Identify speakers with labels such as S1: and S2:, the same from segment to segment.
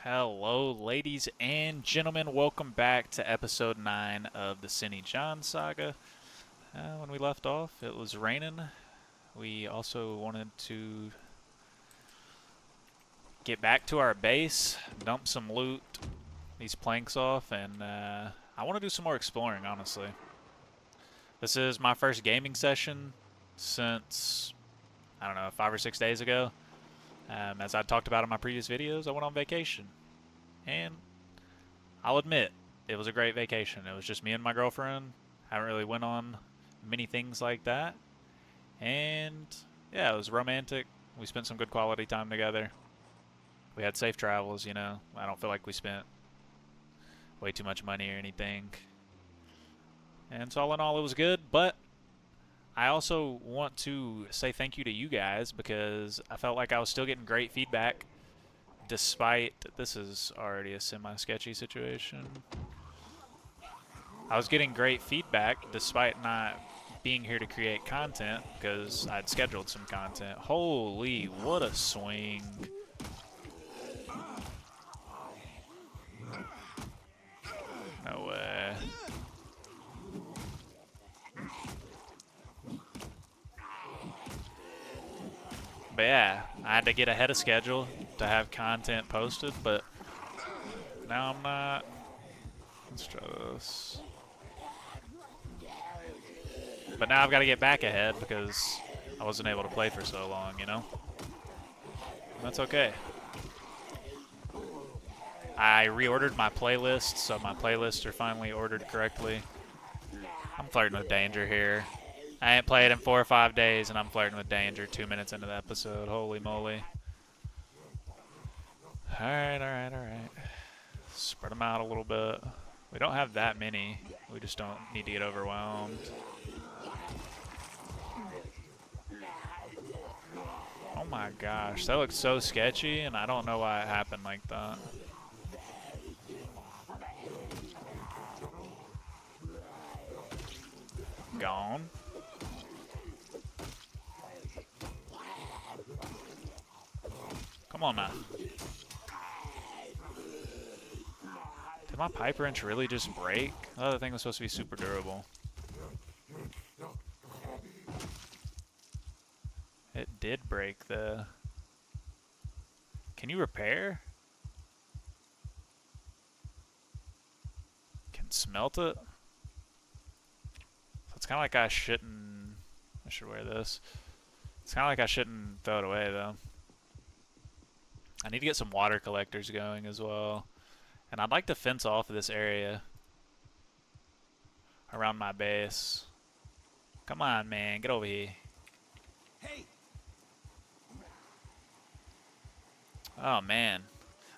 S1: Hello, ladies and gentlemen. Welcome back to episode 9 of the Sinny saga. When we left off, it was raining. We also wanted to get back to our base, dump some loot, these planks off, and I want to do some more exploring, honestly. This is my first gaming session since, I don't know, 5 or 6 days ago. As I talked about in my previous videos, I went on vacation. And I'll admit, it was a great vacation. It was just me and my girlfriend. Haven't really went on many things like that. And yeah, it was romantic. We spent some good quality time together. We had safe travels, you know. I don't feel like we spent way too much money or anything. And so all in all, it was good. But I also want to say thank you to you guys because I felt like I was still getting great feedback despite this is already a semi-sketchy situation. I was getting great feedback despite not being here to create content because I'd scheduled some content. Holy, what a swing. No way. But yeah, I had to get ahead of schedule to have content posted, but now I'm not. Let's try this. But now I've got to get back ahead because I wasn't able to play for so long, you know? That's okay. I reordered my playlists, so my playlists are finally ordered correctly. I'm flirting with danger here. I ain't played in 4 or 5 days, and I'm flirting with danger 2 minutes into the episode. Holy moly. Alright, alright, alright. Spread them out a little bit. We don't have that many. We just don't need to get overwhelmed. Oh my gosh, that looks so sketchy, and I don't know why it happened like that. Gone. Come on now. Did my pipe wrench really just break? I thought the thing was supposed to be super durable. It did break the... Can you repair? Can smelt it? So it's kind of like I shouldn't... I should wear this. It's kind of like I shouldn't throw it away, though. I need to get some water collectors going as well. And I'd like to fence off this area around my base. Come on, man. Get over here.
S2: Hey.
S1: Oh, man.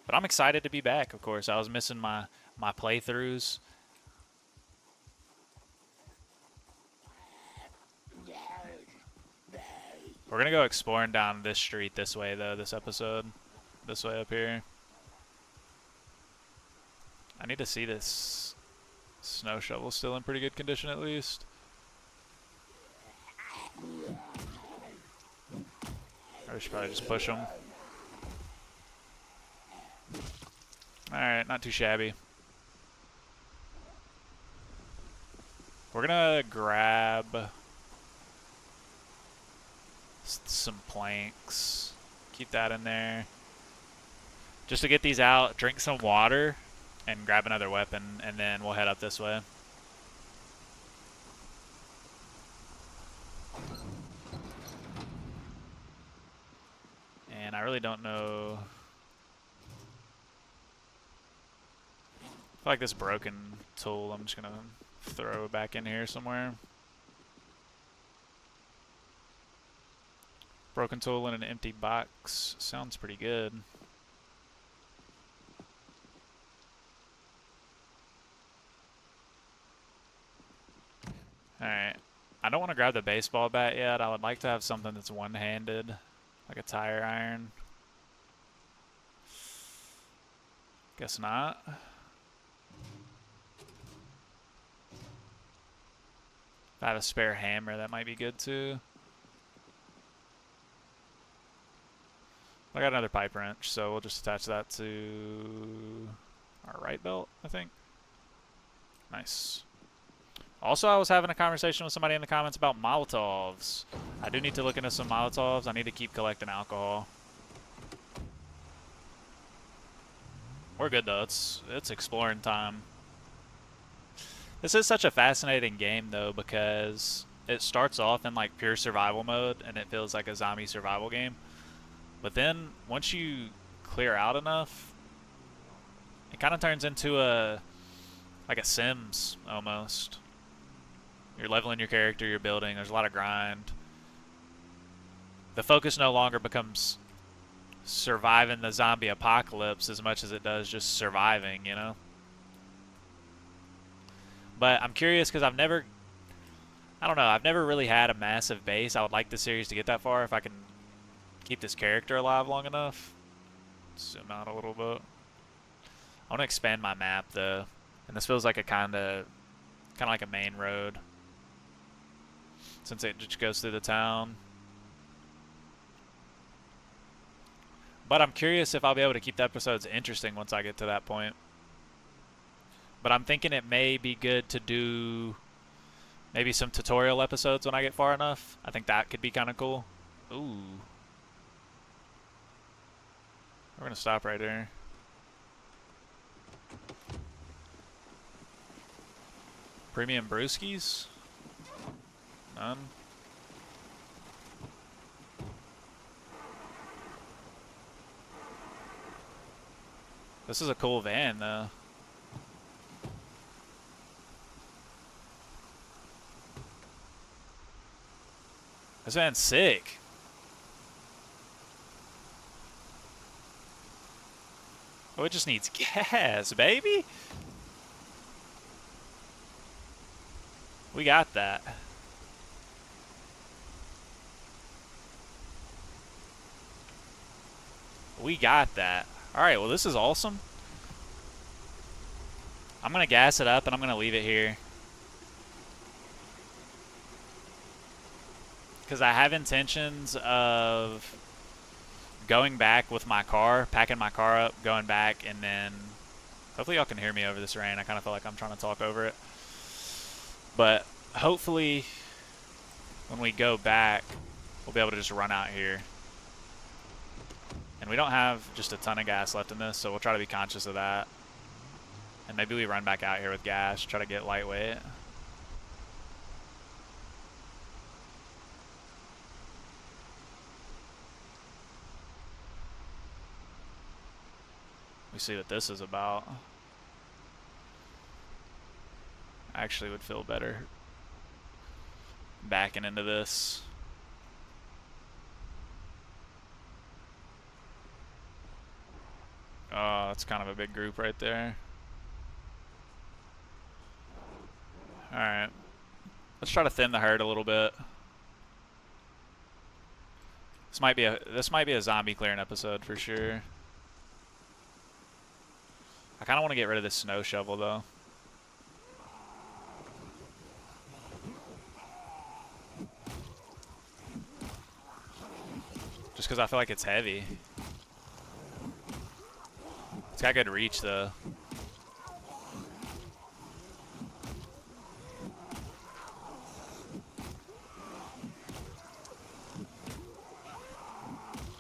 S1: But I'm excited to be back, of course. I was missing my playthroughs. We're going to go exploring down this street this way, though, this episode. This way up here. I need to see this snow shovel still in pretty good condition, at least. I should probably just push them. Alright, not too shabby. We're gonna grab some planks. Keep that in there. Just to get these out, drink some water, and grab another weapon, and then we'll head up this way. And I really don't know... I feel like this broken tool I'm just gonna throw back in here somewhere. Broken tool in an empty box sounds pretty good. Alright. I don't want to grab the baseball bat yet. I would like to have something that's one-handed, like a tire iron. Guess not. If I have a spare hammer, that might be good too. I got another pipe wrench, so we'll just attach that to our right belt, I think. Nice. Also, I was having a conversation with somebody in the comments about Molotovs. I do need to look into some Molotovs. I need to keep collecting alcohol. We're good though. It's exploring time. This is such a fascinating game though because it starts off in like pure survival mode and it feels like a zombie survival game. But then once you clear out enough, it kind of turns into a Sims almost. You're leveling your character, you're building, there's a lot of grind. The focus no longer becomes surviving the zombie apocalypse as much as it does just surviving, you know? But I'm curious because I don't know, I've never really had a massive base. I would like the series to get that far if I can keep this character alive long enough. Zoom out a little bit. I want to expand my map though. And this feels like a kind of like a main road. Since it just goes through the town. But I'm curious if I'll be able to keep the episodes interesting once I get to that point. But I'm thinking it may be good to do maybe some tutorial episodes when I get far enough. I think that could be kind of cool. Ooh. We're going to stop right here. Premium brewskis? None. This is a cool van, though. This van's sick. Oh, it just needs gas, baby. We got that. We got that. Alright, well this is awesome. I'm going to gas it up and I'm going to leave it here. Because I have intentions of going back with my car, packing my car up, going back, and then hopefully y'all can hear me over this rain. I kind of feel like I'm trying to talk over it. But hopefully when we go back, we'll be able to just run out here. And we don't have just a ton of gas left in this, so we'll try to be conscious of that. And maybe we run back out here with gas, try to get lightweight. We see what this is about. I actually would feel better backing into this. Oh, that's kind of a big group right there. Alright. Let's try to thin the herd a little bit. This might be a zombie clearing episode for sure. I kind of want to get rid of this snow shovel though. Just because I feel like it's heavy. It's got good reach though.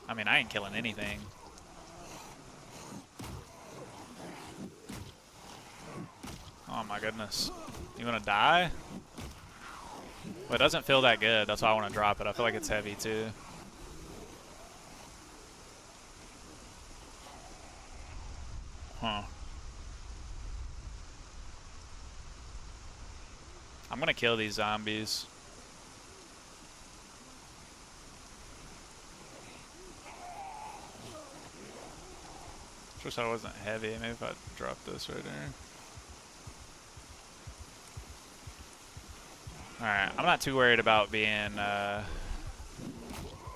S1: I mean, I ain't killing anything. Oh my goodness. You wanna die? Well, it doesn't feel that good. That's why I want to drop it. I feel like it's heavy too. Huh. I'm gonna kill these zombies. Wish I wasn't heavy. Maybe if I drop this right there. Alright, I'm not too worried about being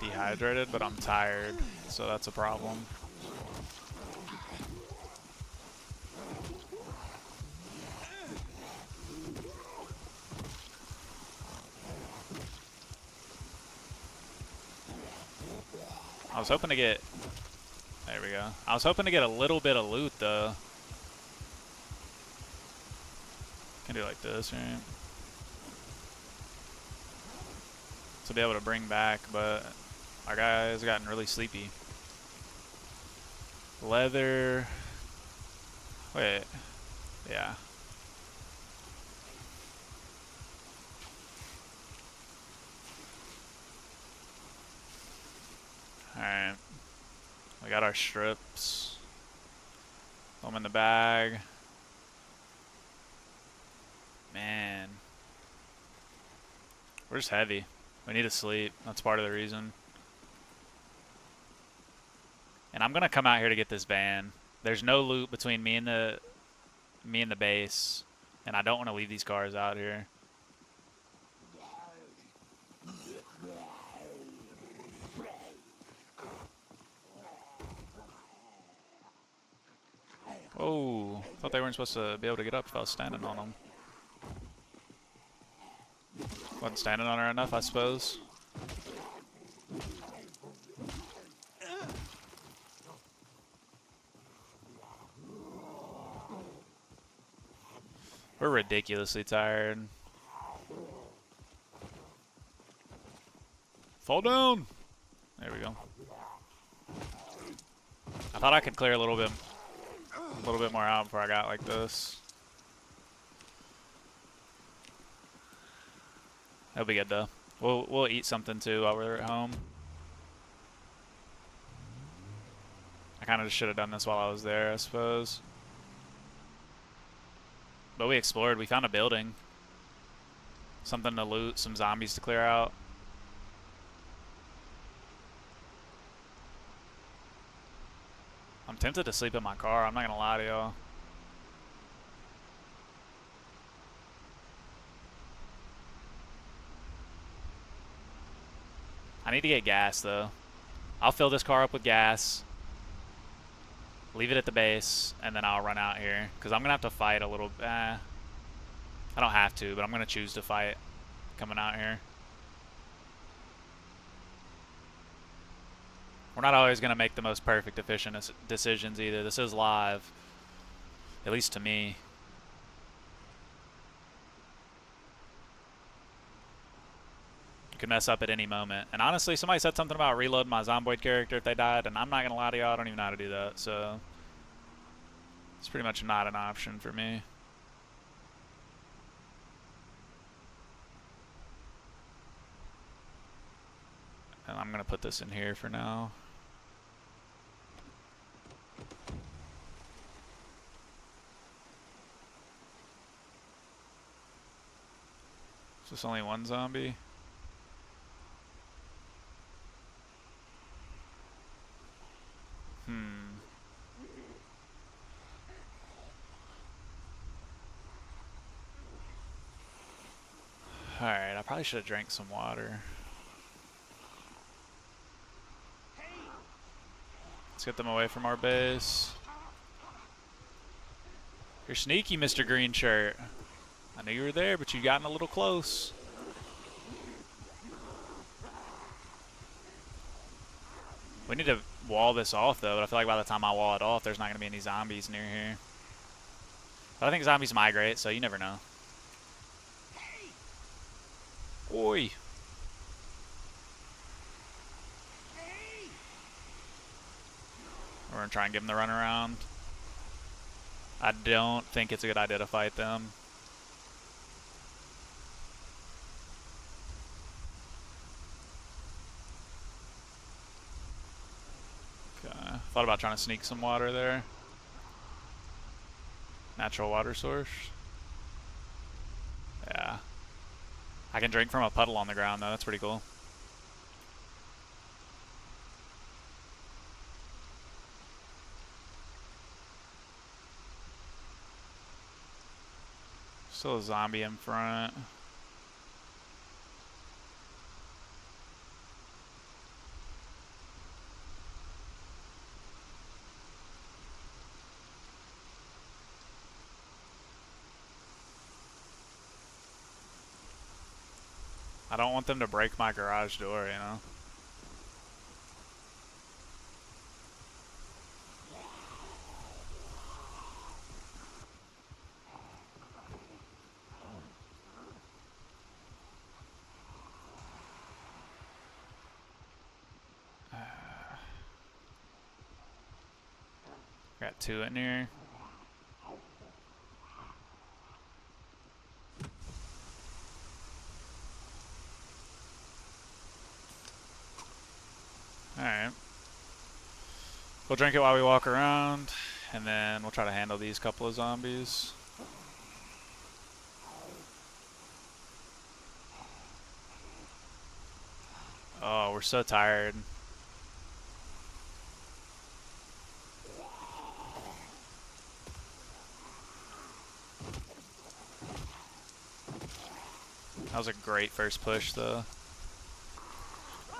S1: dehydrated, but I'm tired, so that's a problem. I was hoping to get we go. I was hoping to get a little bit of loot, though. Can do like this, right? To be able to bring back, but our guy's gotten really sleepy. Leather. Wait. Yeah. Alright. We got our strips. Throw them in the bag. Man. We're just heavy. We need to sleep. That's part of the reason. And I'm gonna come out here to get this van. There's no loot between me and the base, and I don't want to leave these cars out here. Oh, thought they weren't supposed to be able to get up if I was standing on them. Wasn't standing on her enough, I suppose. We're ridiculously tired. Fall down! There we go. I thought I could clear a little bit more out before I got like this. That'll be good though. We'll eat something too while we're at home. I kind of just should have done this while I was there, I suppose. But we explored. We found a building. Something to loot, some zombies to clear out. I'm tempted to sleep in my car, I'm not gonna lie to y'all. I need to get gas though. I'll fill this car up with gas, leave it at the base, and then I'll run out here. Because I'm gonna have to fight a little. I don't have to, but I'm gonna choose to fight coming out here. We're not always gonna make the most perfect, efficient decisions either. This is live, at least to me. You could mess up at any moment. And honestly, somebody said something about reloading my Zomboid character if they died, and I'm not gonna lie to y'all, I don't even know how to do that. So it's pretty much not an option for me. And I'm gonna put this in here for now. Is this only one zombie? Alright, I probably should have drank some water. Let's get them away from our base. You're sneaky, Mr. Green Shirt. I knew you were there, but you've gotten a little close. We need to wall this off, though, but I feel like by the time I wall it off, there's not going to be any zombies near here. But I think zombies migrate, so you never know. Oi! We're going to try and give them the runaround. I don't think it's a good idea to fight them. Okay. Thought about trying to sneak some water there. Natural water source. Yeah. I can drink from a puddle on the ground, though. That's pretty cool. Still a zombie in front. I don't want them to break my garage door, you know? Got 2 in here. Alright. We'll drink it while we walk around, and then we'll try to handle these couple of zombies. Oh, we're so tired. That was a great first push, though.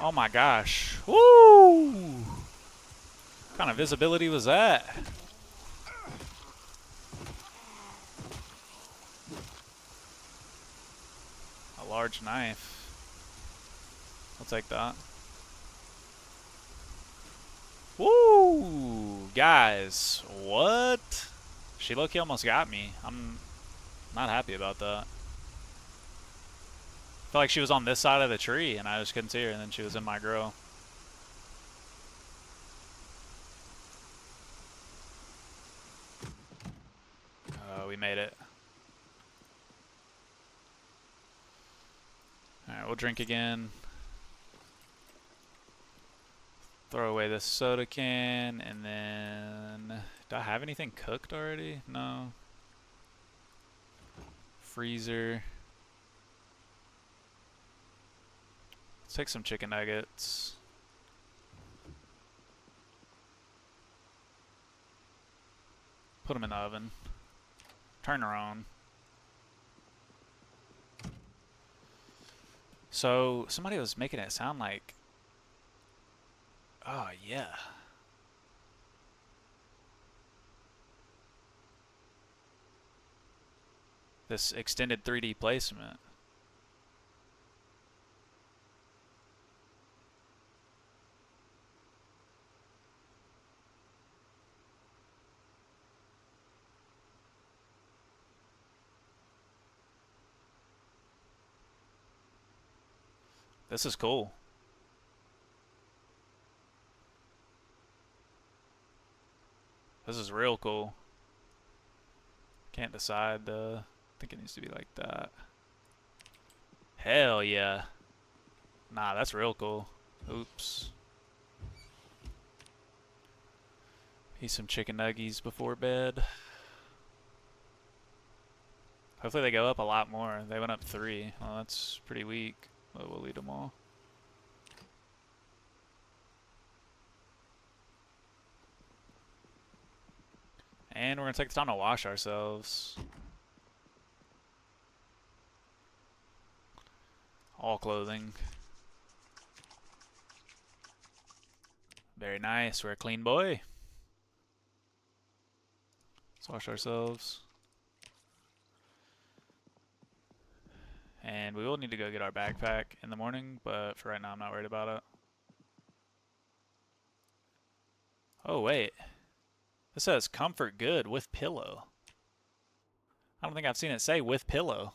S1: Oh my gosh. Woo! What kind of visibility was that? A large knife. I'll take that. Woo! Guys, what? She low-key almost got me. I'm not happy about that. I felt like she was on this side of the tree and I just couldn't see her, and then she was in my grill. We made it. Alright, we'll drink again. Throw away this soda can, and then... Do I have anything cooked already? No. Freezer. Let's take some chicken nuggets. Put them in the oven. Turn her on. So, somebody was making it sound like... Oh, yeah. This extended 3D placement. This is cool. This is real cool. Can't decide, I think it needs to be like that. Hell yeah. Nah, that's real cool. Oops. Eat some chicken nuggies before bed. Hopefully they go up a lot more. They went up 3. Well, that's pretty weak. But we'll eat them all. And we're going to take the time to wash ourselves. All clothing. Very nice. We're a clean boy. Let's wash ourselves. And we will need to go get our backpack in the morning, but for right now I'm not worried about it. Oh, wait. This says comfort good with pillow. I don't think I've seen it say with pillow.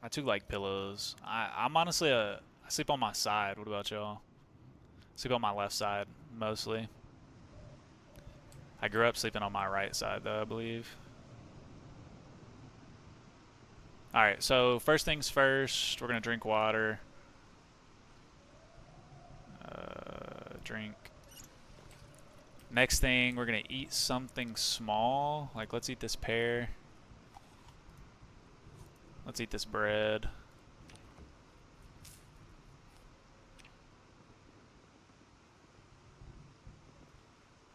S1: I too like pillows. I'm honestly I sleep on my side. What about y'all? Sleep on my left side, mostly. I grew up sleeping on my right side, though, I believe. Alright, so first things first, we're going to drink water. Drink. Next thing, we're going to eat something small. Like, let's eat this pear. Let's eat this bread.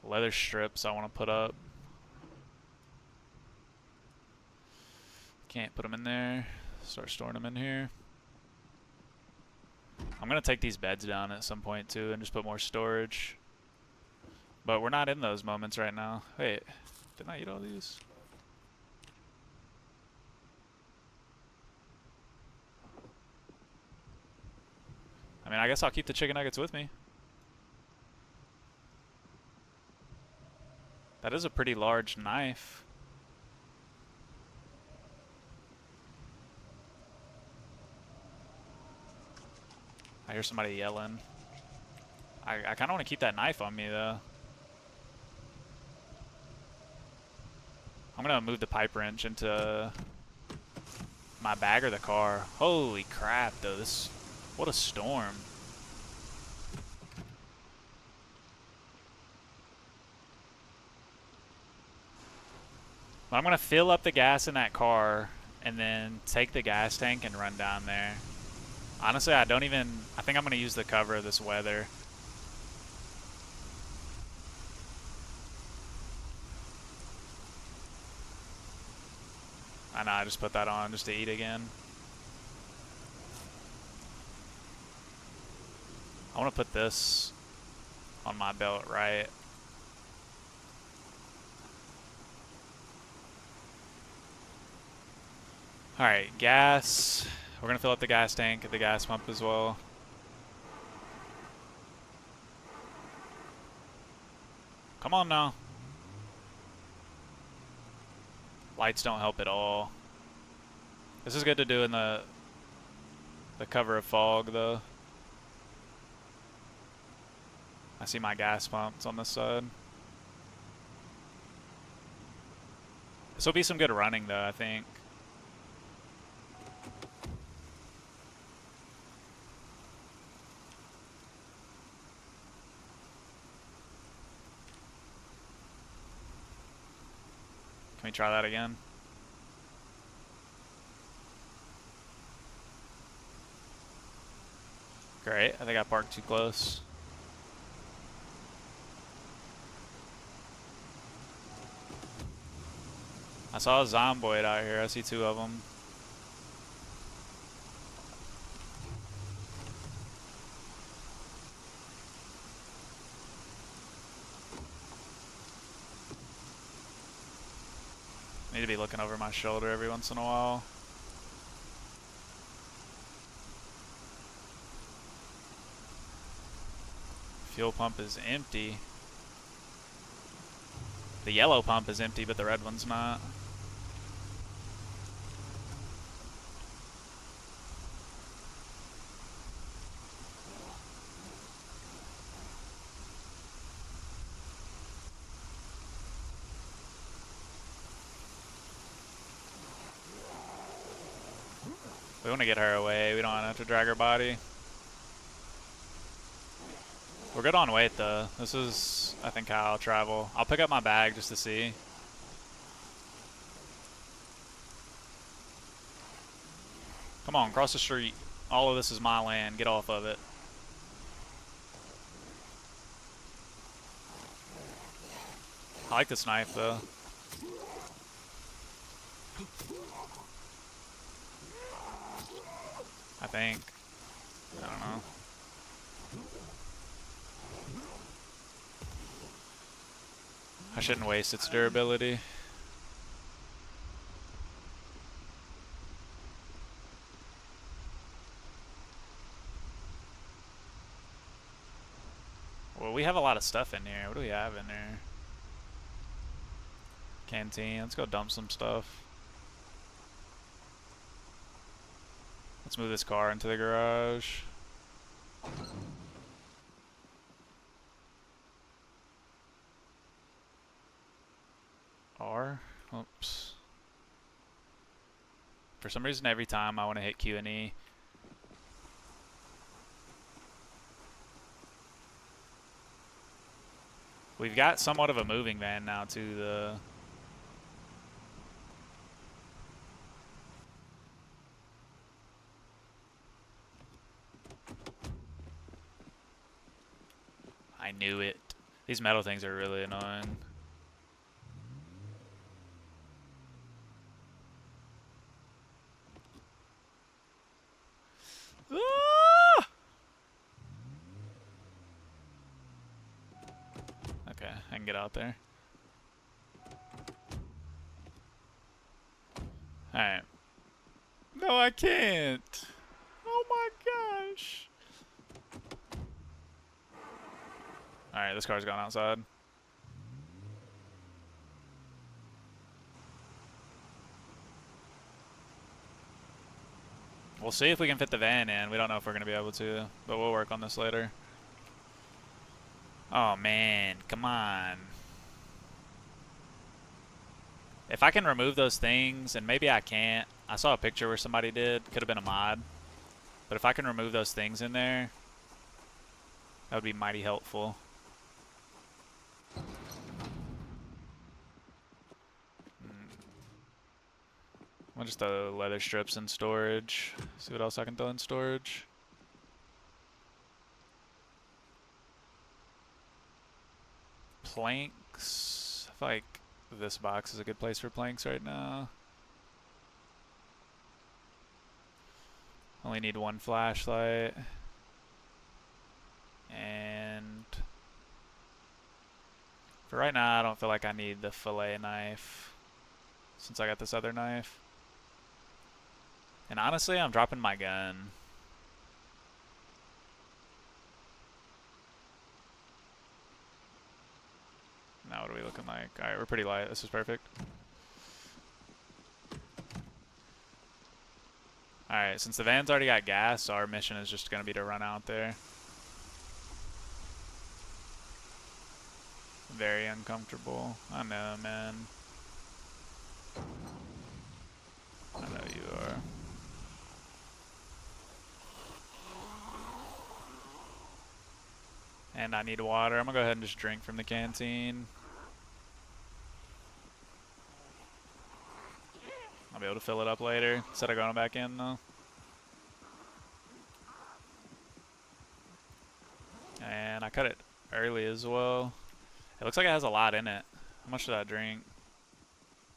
S1: Leather strips I want to put up. Can't put them in there. Start storing them in here. I'm going to take these beds down at some point too and just put more storage. But we're not in those moments right now. Wait, didn't I eat all these? I mean, I guess I'll keep the chicken nuggets with me. That is a pretty large knife. I hear somebody yelling. I kind of want to keep that knife on me, though. I'm going to move the pipe wrench into my bag or the car. Holy crap, though. What a storm. But I'm going to fill up the gas in that car and then take the gas tank and run down there. Honestly, I think I'm going to use the cover of this weather. I know, I just put that on just to eat again. I want to put this on my belt, right? Alright, gas. We're going to fill up the gas tank at the gas pump as well. Come on now. Lights don't help at all. This is good to do in the cover of fog, though. I see my gas pumps on this side. This will be some good running, though, I think. Can we try that again? Great. I think I parked too close. I saw a Zomboid out here. I see 2 of them. Need to be looking over my shoulder every once in a while. Fuel pump is empty. The yellow pump is empty, but the red one's not. We want to get her away. We don't want to have to drag her body. We're good on weight, though. This is, I think, how I'll travel. I'll pick up my bag just to see. Come on, cross the street. All of this is my land. Get off of it. I like this knife, though. I think. I don't know. I shouldn't waste its durability. Well, we have a lot of stuff in here. What do we have in there? Canteen. Let's go dump some stuff. Let's move this car into the garage. R. Oops. For some reason, every time I want to hit Q and E. We've got somewhat of a moving van now, too. I knew it. These metal things are really annoying. Ah! Okay, I can get out there. Alright. No, I can't. Oh my gosh. Alright, this car's gone outside. We'll see if we can fit the van in. We don't know if we're going to be able to, but we'll work on this later. Oh man, come on. If I can remove those things, and maybe I can't. I saw a picture where somebody did. Could have been a mod. But if I can remove those things in there, that would be mighty helpful. I'll just throw leather strips in storage. See what else I can throw in storage. Planks. I feel like this box is a good place for planks right now. Only need one flashlight. And for right now, I don't feel like I need the fillet knife since I got this other knife. And honestly, I'm dropping my gun. Now what are we looking like? Alright, we're pretty light. This is perfect. Alright, since the van's already got gas, our mission is just going to be to run out there. Very uncomfortable. I know, man. I know you are. And I need water. I'm going to go ahead and just drink from the canteen. I'll be able to fill it up later instead of going back in, though. And I cut it early as well. It looks like it has a lot in it. How much did I drink?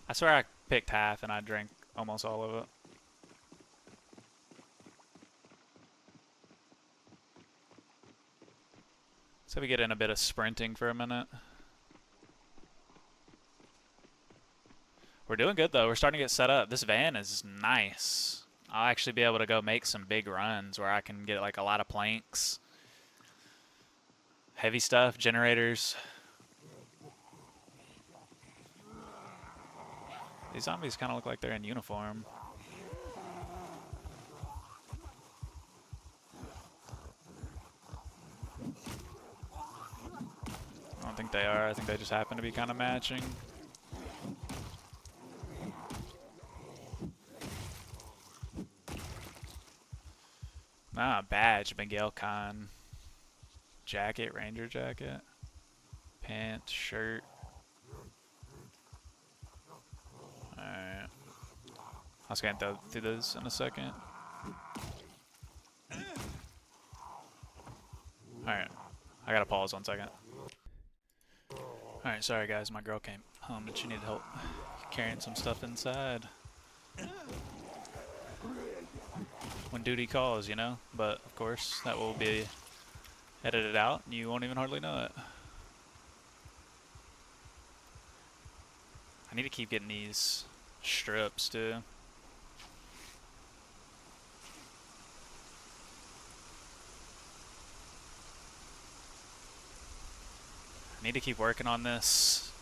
S1: I swear I picked half and I drank almost all of it. So we get in a bit of sprinting for a minute. We're doing good though. We're starting to get set up. This van is nice. I'll actually be able to go make some big runs where I can get like a lot of planks. Heavy stuff, generators. These zombies kind of look like they're in uniform. I don't think they are. I think they just happen to be kind of matching. Ah, badge, Miguel Khan. Jacket, ranger jacket. Pants, shirt. Alright. I'll scan through those in a second. Alright. I gotta pause 1 second. Alright, sorry guys, my girl came home and she needed help carrying some stuff inside. When duty calls, you know? But, of course, that will be edited out and you won't even hardly know it. I need to keep getting these strips, too. I need to keep working on this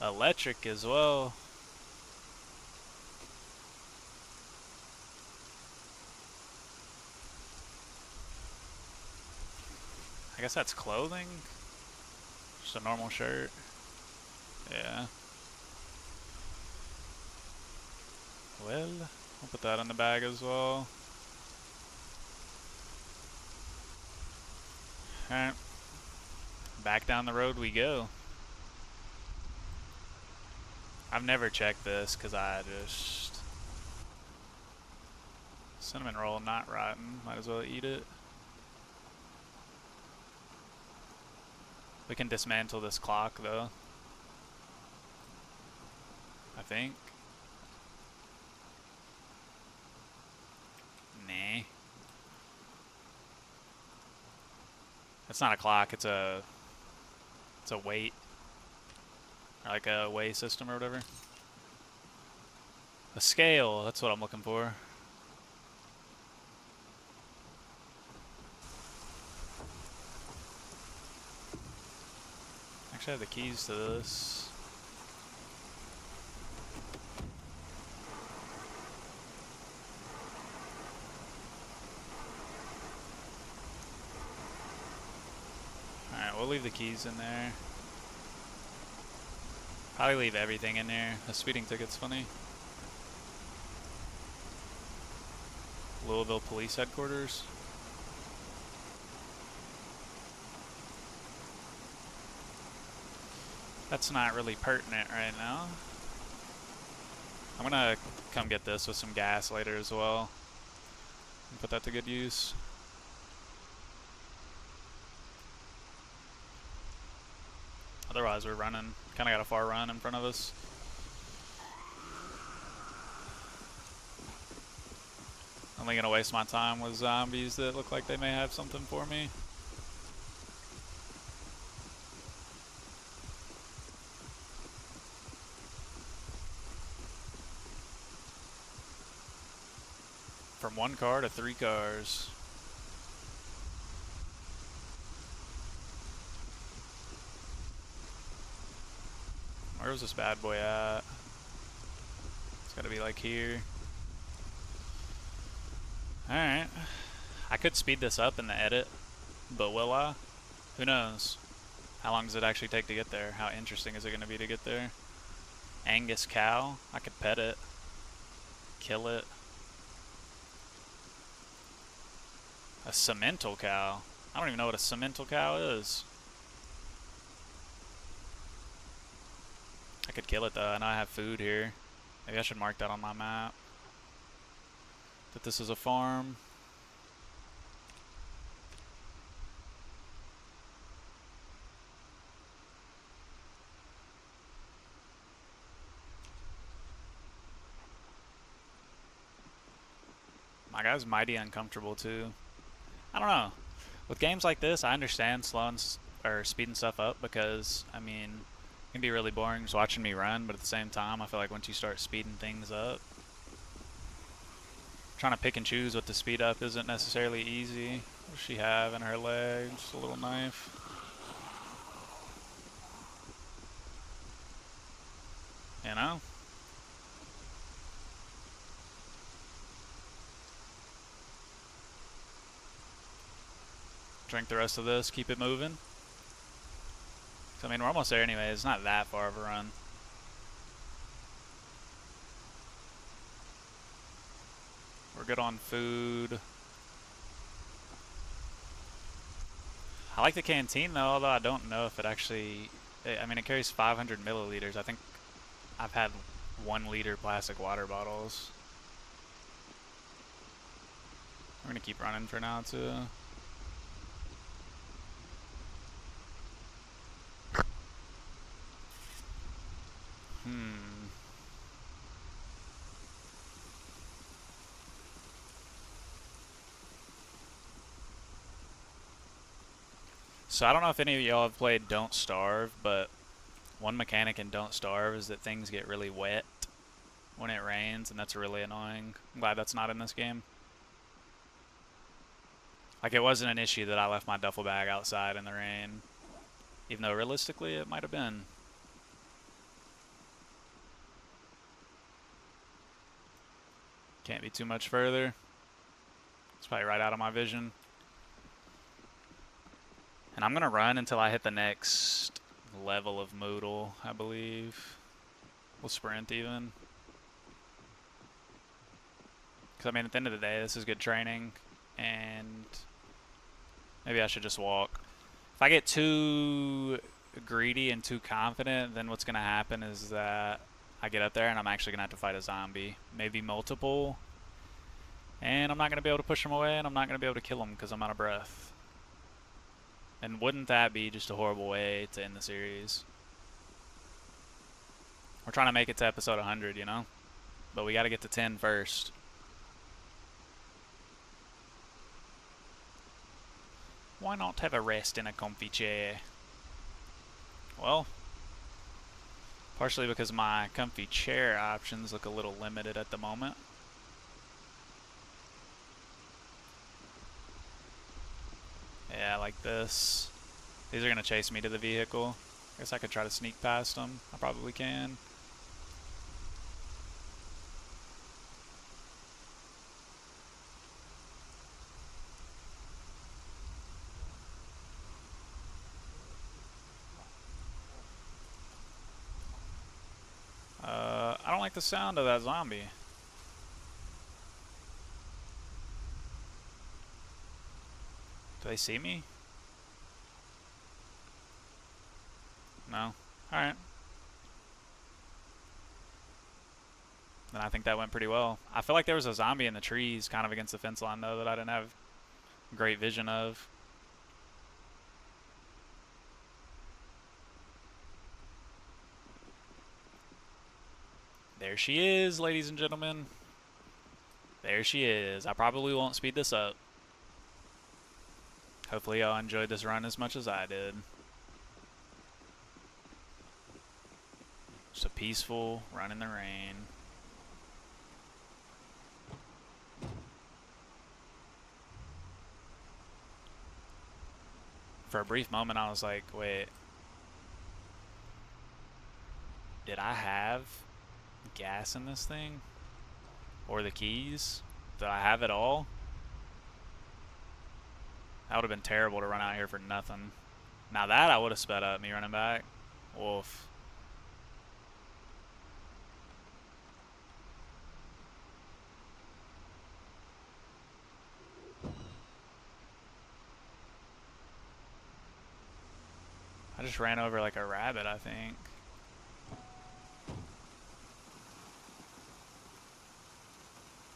S1: electric as well. I guess that's clothing. Just a normal shirt. Yeah. Well, I'll put that in the bag as well. Alright. Back down the road we go. I've never checked this because I just... Cinnamon roll, not rotten. Might as well eat it. We can dismantle this clock though. I think. Nah. It's not a clock, it's a weight. Or like a weigh system or whatever. A scale, that's what I'm looking for. Actually, I have the keys to this. Alright, we'll leave the keys in there. Probably leave everything in there. The speeding ticket's funny. Louisville Police Headquarters. That's not really pertinent right now. I'm gonna come get this with some gas later as well. And put that to good use. Otherwise, we're running. Kind of got a far run in front of us. Only gonna waste my time with zombies that look like they may have something for me. From 1 car to 3 cars. Where was this bad boy at? It's gotta be like here. Alright. I could speed this up in the edit, but will I? Who knows? How long does it actually take to get there? How interesting is it gonna be to get there? Angus cow? I could pet it. Kill it. A cemental cow? I don't even know what a cemental cow is. I could kill it though. I know I have food here. Maybe I should mark that on my map. That this is a farm. My guy's mighty uncomfortable too. I don't know. With games like this, I understand slowing or speeding stuff up because, I mean, it can be really boring just watching me run, but at the same time, I feel like once you start speeding things up, trying to pick and choose what to speed up isn't necessarily easy. What does she have in her leg? Just a little knife. You know? Drink the rest of this, keep it moving. I mean, we're almost there anyway. It's not that far of a run. We're good on food. I like the canteen though, although I don't know if it actually... I mean, it carries 500 milliliters. I think I've had 1 liter plastic water bottles. We're gonna keep running for now too. So I don't know if any of y'all have played Don't Starve, but one mechanic in Don't Starve is that things get really wet when it rains, and that's really annoying. I'm glad that's not in this game. Like, it wasn't an issue that I left my duffel bag outside in the rain, even though realistically it might have been. Can't be too much further. It's probably right out of my vision. And I'm gonna run until I hit the next level of Moodle, I believe. We'll sprint even. Because, I mean, at the end of the day, this is good training. And maybe I should just walk. If I get too greedy and too confident, then what's gonna happen is that I get up there and I'm actually gonna have to fight a zombie. Maybe multiple. And I'm not gonna be able to push them away, and I'm not gonna be able to kill them because I'm out of breath. And wouldn't that be just a horrible way to end the series? We're trying to make it to episode 100, you know? But we gotta get to 10 first. Why not have a rest in a comfy chair? Well, partially because my comfy chair options look a little limited at the moment. Yeah, like this. These are gonna chase me to the vehicle. I guess I could try to sneak past them. I probably can. the sound of that zombie. Do they see me? No? Alright. Then I think that went pretty well. I feel like there was a zombie in the trees kind of against the fence line though that I didn't have great vision of. There she is, ladies and gentlemen. There she is. I probably won't speed this up. Hopefully y'all enjoyed this run as much as I did. Just a peaceful run in the rain. For a brief moment I was like, wait. Did I have gas in this thing? Or the keys? Did I have it all? That would have been terrible to run out here for nothing. Now that I would have sped up me running back. Wolf. I just ran over like a rabbit, I think.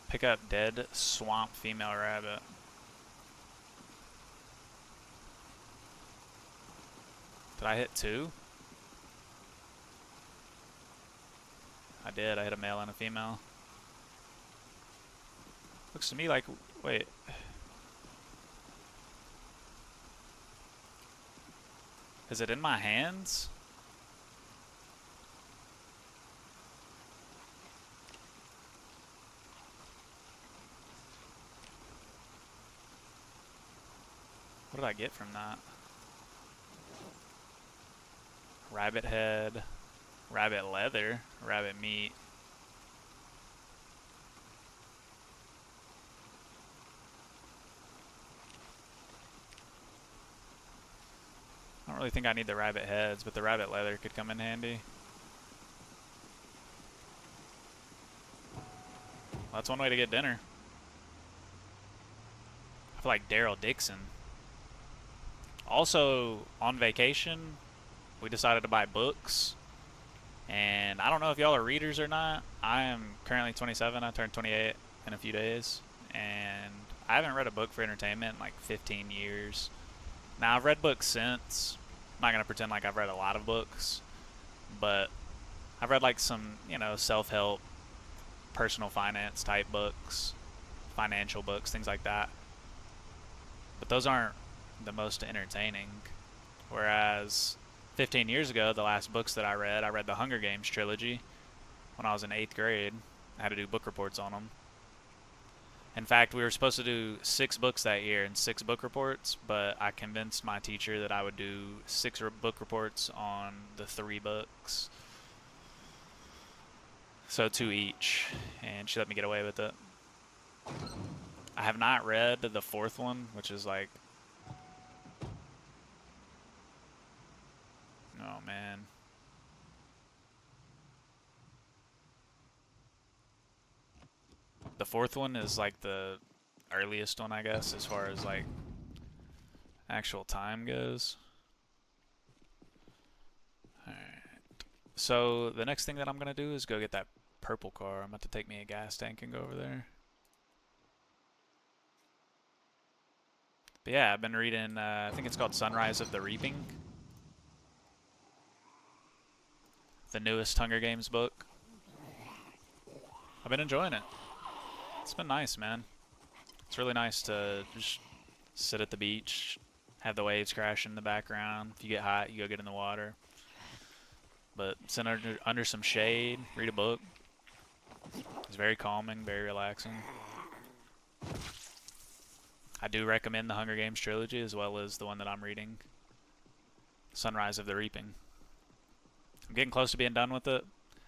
S1: Pick up dead swamp female rabbit. Did I hit 2? I did. I hit a male and a female. Looks to me like... Wait. Is it in my hands? What did I get from that? Rabbit head, rabbit leather, rabbit meat. I don't really think I need the rabbit heads, but the rabbit leather could come in handy. Well, that's one way to get dinner. I feel like Daryl Dixon. Also, on vacation, we decided to buy books. And I don't know if y'all are readers or not. I am currently 27. I turned 28 in a few days. And I haven't read a book for entertainment in like 15 years. Now, I've read books since. I'm not going to pretend like I've read a lot of books. But I've read like some, you know, self-help, personal finance type books, financial books, things like that. But those aren't the most entertaining. Whereas 15 years ago, the last books that I read the Hunger Games trilogy when I was in 8th grade. I had to do book reports on them. In fact, we were supposed to do 6 books that year and 6 book reports, but I convinced my teacher that I would do 6 book reports on the 3 books. So 2 each, and she let me get away with it. I have not read the 4th one, which is like... Oh, man. The 4th one is like the earliest one, I guess, as far as like actual time goes. Alright. So the next thing that I'm going to do is go get that purple car. I'm about to take me a gas tank and go over there. But yeah, I've been reading, I think it's called Sunrise of the Reaping. The newest Hunger Games book. I've been enjoying it. It's been nice, man. It's really nice to just sit at the beach, have the waves crash in the background. If you get hot, you go get in the water. But sit under some shade, read a book. It's very calming, very relaxing. I do recommend the Hunger Games trilogy as well as the one that I'm reading, Sunrise of the Reaping. I'm getting close to being done with it.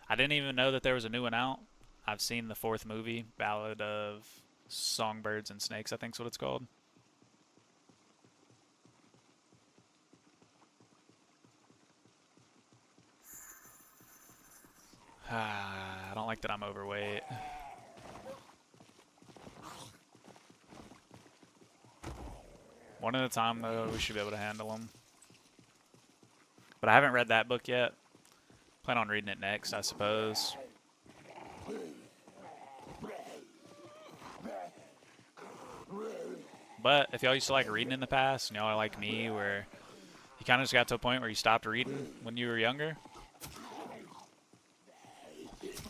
S1: I didn't even know that there was a new one out. I've seen the 4th movie, Ballad of Songbirds and Snakes, I think's what it's called. I don't like that I'm overweight. One at a time, though, we should be able to handle them. But I haven't read that book yet. Plan on reading it next, I suppose. But if y'all used to like reading in the past, and y'all are like me, where you kind of just got to a point where you stopped reading when you were younger,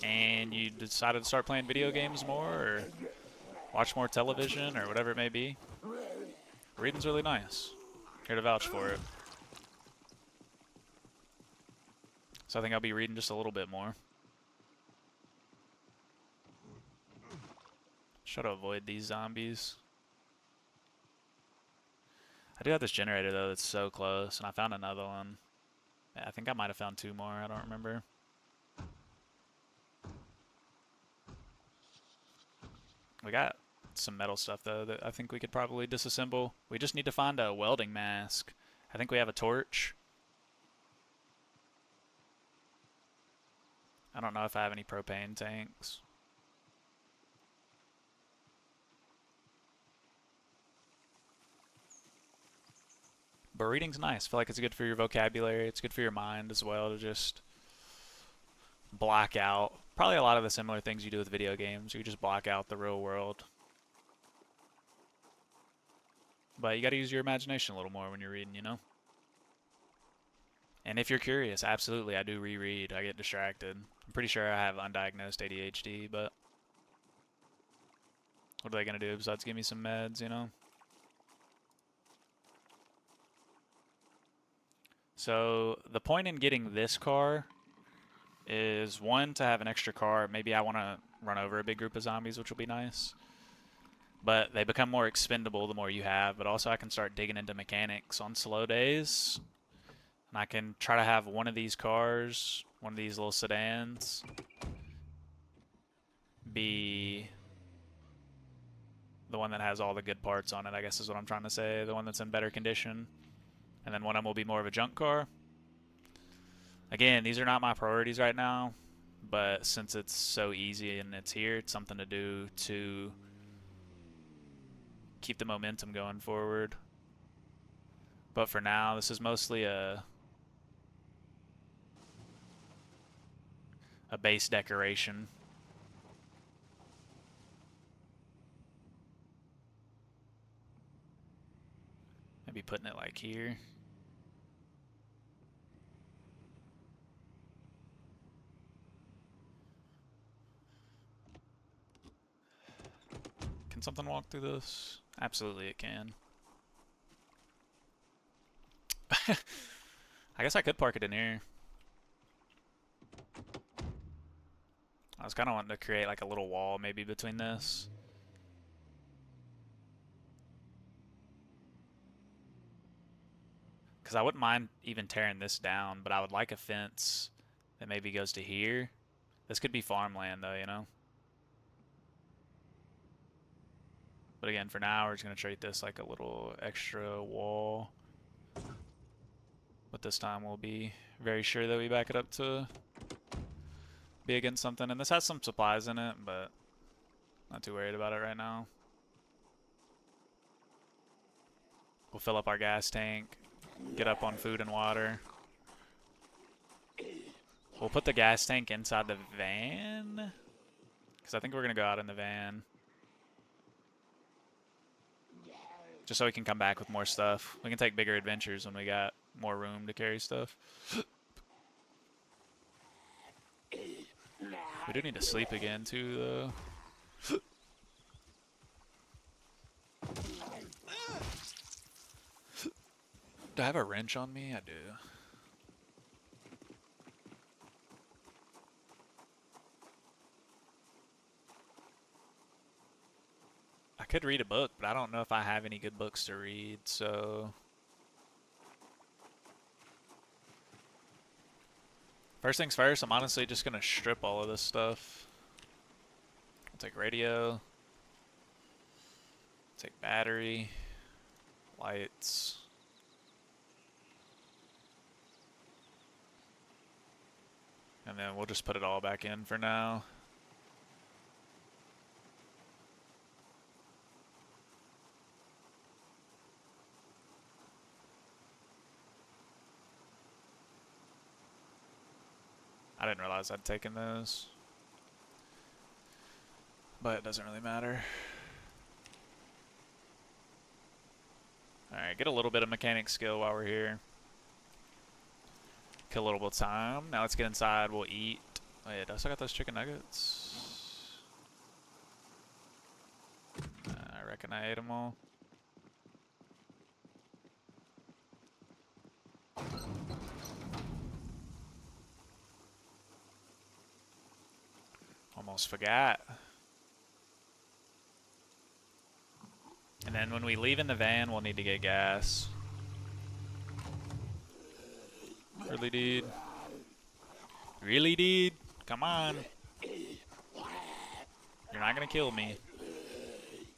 S1: and you decided to start playing video games more, or watch more television, or whatever it may be, reading's really nice. Here to vouch for it. So I think I'll be reading just a little bit more. Try to avoid these zombies. I do have this generator, though, that's so close, and I found another one. I think I might have found 2 more, I don't remember. We got some metal stuff, though, that I think we could probably disassemble. We just need to find a welding mask. I think we have a torch. I don't know if I have any propane tanks. But reading's nice. I feel like it's good for your vocabulary. It's good for your mind as well to just block out. Probably a lot of the similar things you do with video games. You just block out the real world. But you gotta use your imagination a little more when you're reading, you know? And if you're curious, absolutely, I do reread. I get distracted. I'm pretty sure I have undiagnosed ADHD, but what are they gonna do besides give me some meds, you know? So the point in getting this car is, one, to have an extra car. Maybe I want to run over a big group of zombies, which will be nice. But they become more expendable the more you have. But also I can start digging into mechanics on slow days. And I can try to have one of these cars, one of these little sedans, be the one that has all the good parts on it, I guess is what I'm trying to say. The one that's in better condition. And then one of them will be more of a junk car. Again, these are not my priorities right now, but since it's so easy and it's here, it's something to do to keep the momentum going forward. But for now, this is mostly a base decoration. Maybe putting it like here. Can something walk through this? Absolutely it can. I guess I could park it in here. I was kind of wanting to create like a little wall maybe between this. Because I wouldn't mind even tearing this down, but I would like a fence that maybe goes to here. This could be farmland though, you know? But again, for now, we're just going to treat this like a little extra wall. But this time we'll be very sure that we back it up to be against something. And this has some supplies in it, but not too worried about it right now. We'll fill up our gas tank, get up on food and water. We'll put the gas tank inside the van, because I think we're going to go out in the van. Just so we can come back with more stuff. We can take bigger adventures when we got more room to carry stuff. We do need to sleep again too, though. Do I have a wrench on me? I do. I could read a book, but I don't know if I have any good books to read, so... First things first, I'm honestly just going to strip all of this stuff. I'll take radio. Take battery. Lights. And then we'll just put it all back in for now. I didn't realize I'd taken those. But it doesn't really matter. Alright, get a little bit of mechanic skill while we're here. Kill a little bit of time. Now let's get inside. We'll eat. Wait, I still got those chicken nuggets. I reckon I ate them all. Almost forgot. And then when we leave in the van, we'll need to get gas. Really, dude? Really, dude? Come on. You're not gonna kill me.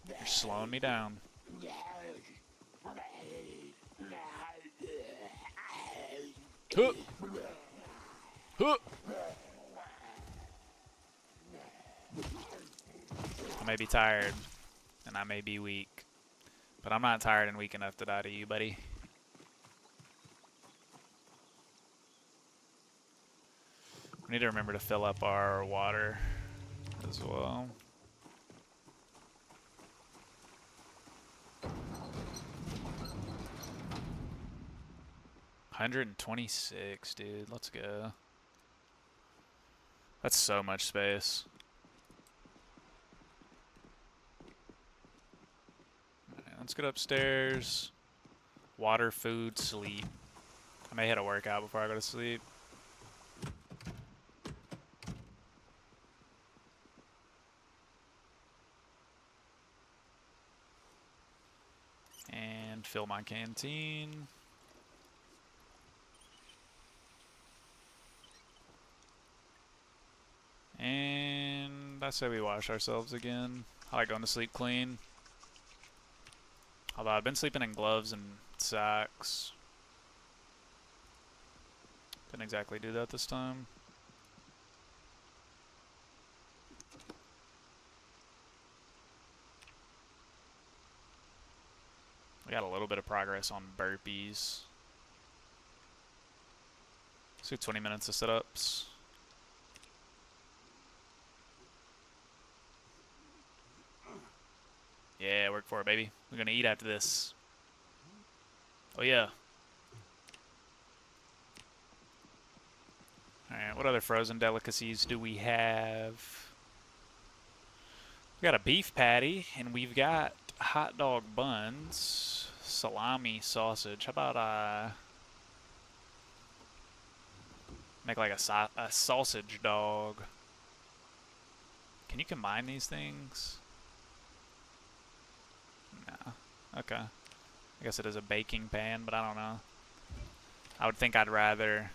S1: You're slowing me down. Huh. Huh. I may be tired, and I may be weak, but I'm not tired and weak enough to die to you, buddy. We need to remember to fill up our water as well. $126, dude. Let's go. That's so much space. Alright, let's get upstairs. Water, food, sleep. I may hit a workout before I go to sleep. And fill my canteen. And I say we wash ourselves again. I like going to sleep clean. Although I've been sleeping in gloves and sacks. Didn't exactly do that this time. We got a little bit of progress on burpees. Let's do 20 minutes of sit-ups. Yeah, work for it, baby. We're gonna eat after this. Oh yeah. Alright, what other frozen delicacies do we have? We got a beef patty, and we've got hot dog buns, salami, sausage. How about make like a sausage dog? Can you combine these things? No. Okay. I guess it is a baking pan, but I don't know. I would think I'd rather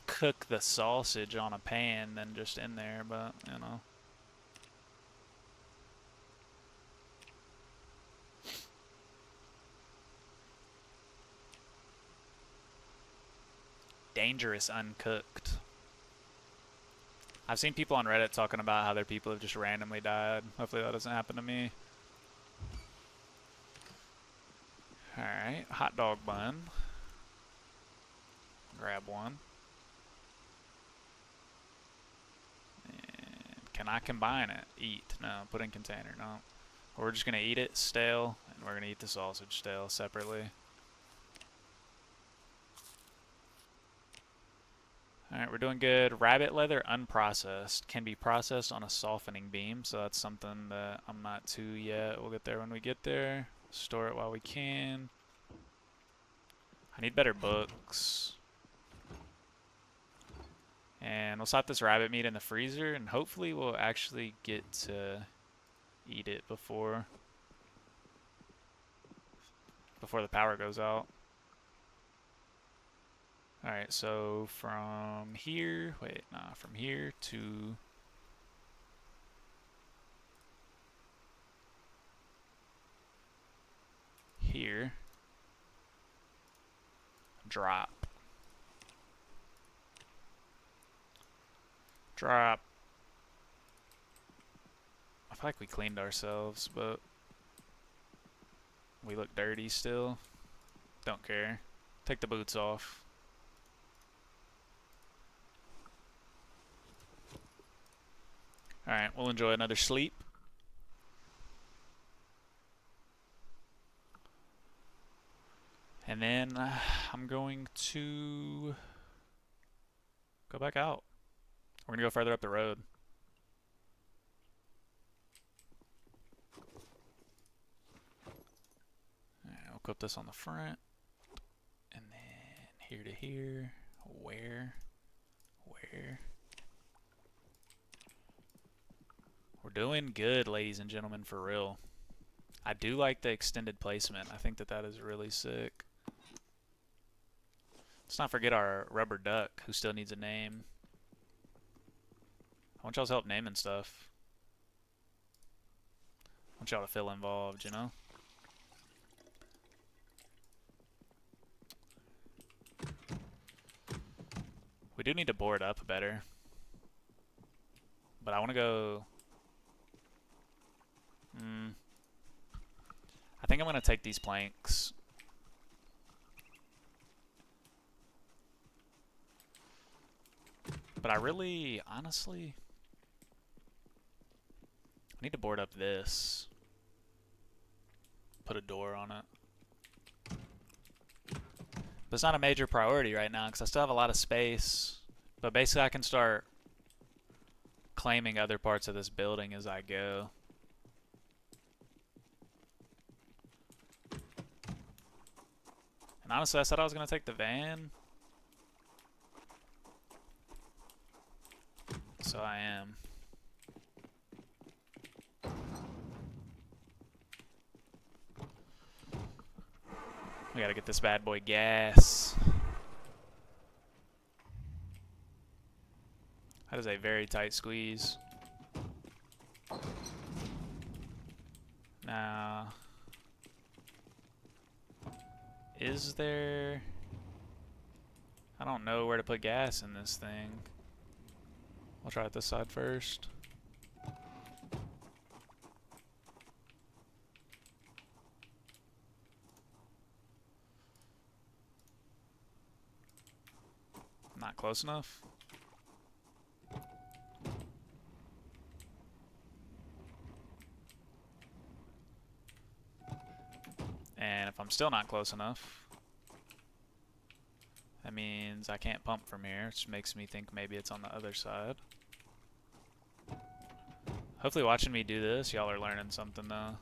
S1: cook the sausage on a pan than just in there, but, you know. Dangerous uncooked. I've seen people on Reddit talking about how their people have just randomly died. Hopefully that doesn't happen to me. Alright, hot dog bun. Grab one. And can I combine it? Eat. No, put in container. No. We're just going to eat it stale, and we're going to eat the sausage stale separately. Alright, we're doing good. Rabbit leather unprocessed. Can be processed on a softening beam, so that's something that I'm not too yet. We'll get there when we get there. Store it while we can. I need better books. And we'll slap this rabbit meat in the freezer, and hopefully we'll actually get to eat it before the power goes out. Alright, so from here, from here to here, drop. Drop. I feel like we cleaned ourselves, but we look dirty still. Don't care. Take the boots off. Alright, we'll enjoy another sleep. And then I'm going to go back out. We're going to go further up the road. Alright, I'll equip this on the front. And then here to here. Where? We're doing good, ladies and gentlemen, for real. I do like the extended placement. I think that is really sick. Let's not forget our rubber duck, who still needs a name. I want y'all's help naming stuff. I want y'all to feel involved, you know? We do need to board up better. But I want to go... I think I'm going to take these planks. But I really, honestly... I need to board up this. Put a door on it. But it's not a major priority right now because I still have a lot of space. But basically I can start claiming other parts of this building as I go. And honestly, I said I was going to take the van. So I am. We gotta get this bad boy gas. That is a very tight squeeze. Now, is there... I don't know where to put gas in this thing. I'll try it this side first. Not close enough. And if I'm still not close enough, that means I can't pump from here, which makes me think maybe it's on the other side. Hopefully watching me do this, y'all are learning something though.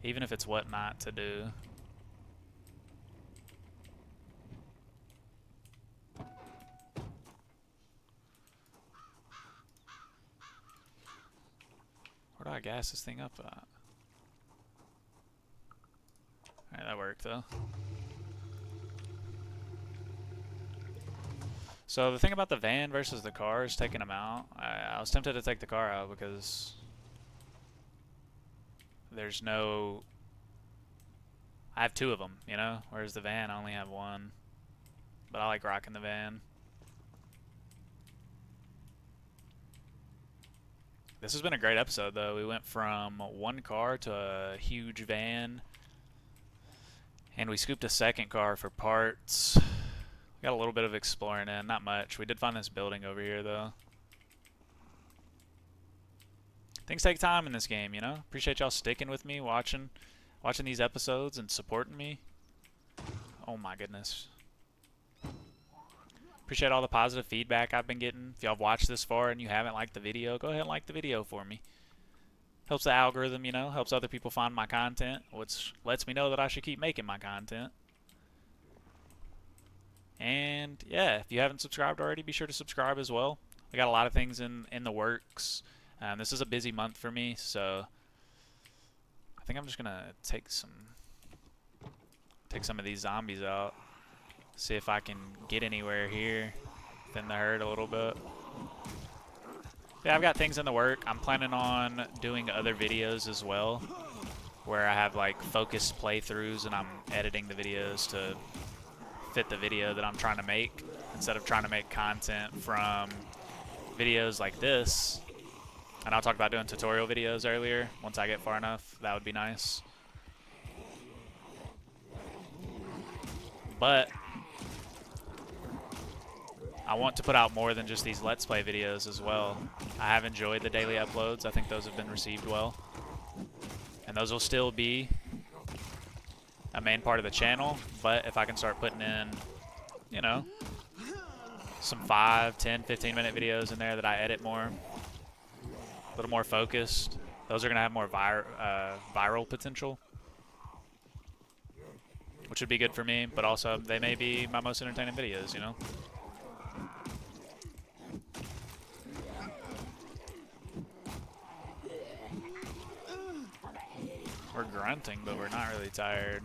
S1: Even if it's what not to do. Where do I gas this thing up at? Alright, that worked though. So the thing about the van versus the car is taking them out. I was tempted to take the car out because there's no... I have two of them, you know? Whereas the van, I only have one. But I like rocking the van. This has been a great episode, though. We went from one car to a huge van. And we scooped a second car for parts. We got a little bit of exploring in. Not much. We did find this building over here, though. Things take time in this game, you know? Appreciate y'all sticking with me, watching these episodes and supporting me. Oh, my goodness. Appreciate all the positive feedback I've been getting. If y'all have watched this far and you haven't liked the video, go ahead and like the video for me. Helps the algorithm, you know, helps other people find my content, which lets me know that I should keep making my content. And yeah, if you haven't subscribed already, be sure to subscribe as well. We got a lot of things in the works. This is a busy month for me, so I think I'm just gonna take some of these zombies out. See if I can get anywhere here. Thin the herd a little bit. Yeah, I've got things in the work. I'm planning on doing other videos as well, where I have like focused playthroughs and I'm editing the videos to fit the video that I'm trying to make instead of trying to make content from videos like this. And I'll talk about doing tutorial videos earlier once I get far enough. That would be nice. But I want to put out more than just these Let's Play videos as well. I have enjoyed the daily uploads. I think those have been received well. And those will still be a main part of the channel. But if I can start putting in, you know, some 5, 10, 15-minute videos in there that I edit more, a little more focused, those are going to have more viral potential, which would be good for me, but also they may be my most entertaining videos, you know? We're grunting, but we're not really tired.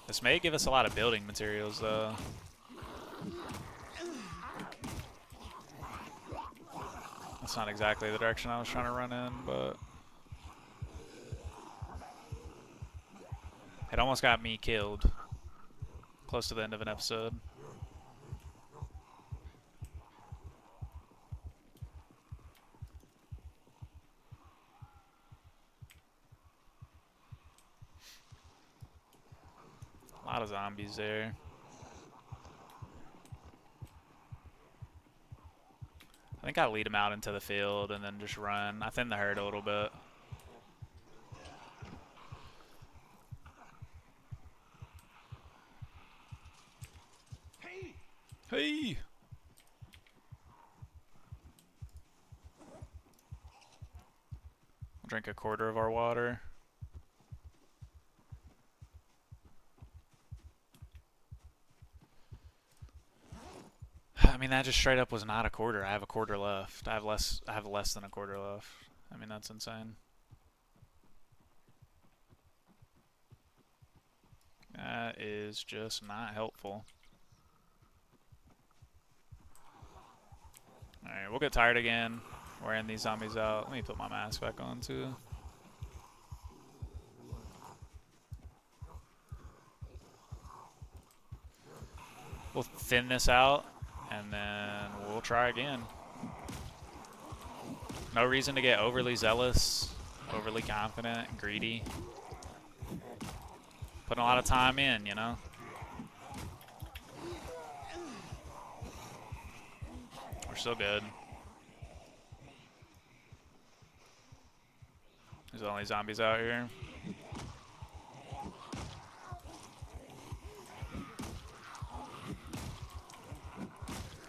S1: This may give us a lot of building materials, though. That's not exactly the direction I was trying to run in, but it almost got me killed close to the end of an episode. A lot of zombies there. I think I'll lead them out into the field and then just run. I thin the herd a little bit. Hey! I'll drink a quarter of our water. I mean, that just straight up was not a quarter. I have a quarter left. I have less than a quarter left. I mean, that's insane. That is just not helpful. Alright, we'll get tired again wearing these zombies out. Let me put my mask back on, too. We'll thin this out, and then we'll try again. No reason to get overly zealous, overly confident, greedy. Putting a lot of time in, you know? We're still good. There's only zombies out here.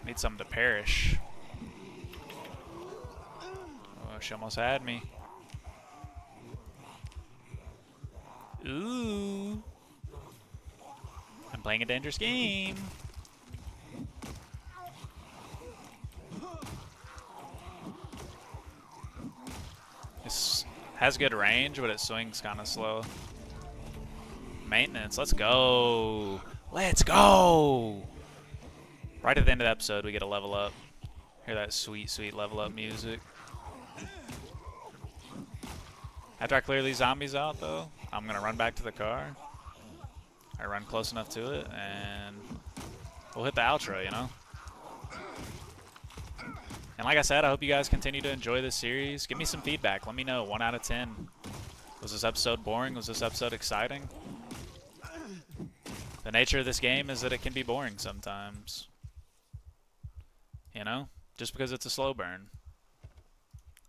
S1: Need something to perish. Oh, she almost had me. Ooh. I'm playing a dangerous game. This has good range, but it swings kind of slow. Maintenance, let's go. Let's go. Right at the end of the episode, we get a level up. Hear that sweet, sweet level up music. After I clear these zombies out, though, I'm going to run back to the car. I run close enough to it, and we'll hit the outro, you know? And like I said, I hope you guys continue to enjoy this series. Give me some feedback. Let me know, 1 out of 10. Was this episode boring? Was this episode exciting? The nature of this game is that it can be boring sometimes. You know? Just because it's a slow burn.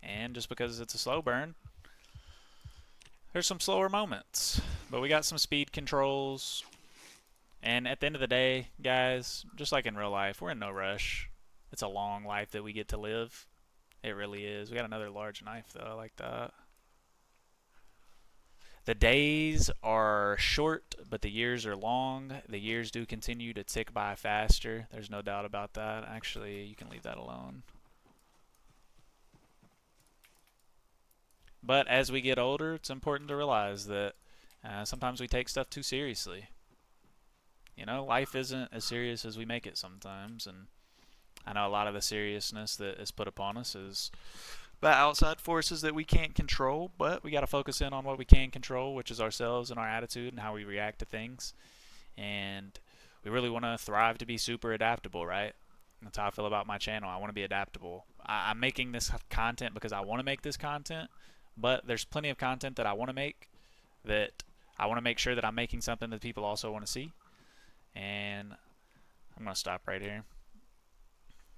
S1: And just because it's a slow burn, there's some slower moments. But we got some speed controls. And at the end of the day, guys, just like in real life, we're in no rush. It's a long life that we get to live. It really is. We got another large knife, though. I like that. The days are short, but the years are long. The years do continue to tick by faster. There's no doubt about that. Actually, you can leave that alone. But as we get older, it's important to realize that sometimes we take stuff too seriously. You know, life isn't as serious as we make it sometimes, and I know a lot of the seriousness that is put upon us is by outside forces that we can't control, but we got to focus in on what we can control, which is ourselves and our attitude and how we react to things. And we really want to thrive to be super adaptable, right? That's how I feel about my channel. I want to be adaptable. I'm making this content because I want to make this content, but there's plenty of content that I want to make that I want to make sure that I'm making something that people also want to see. And I'm going to stop right here.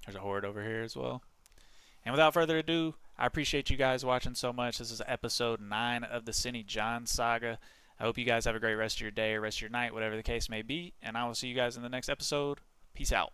S1: There's a horde over here as well. And without further ado, I appreciate you guys watching so much. This is episode 9 of the Sinny John saga. I hope you guys have a great rest of your day or rest of your night, whatever the case may be. And I will see you guys in the next episode. Peace out.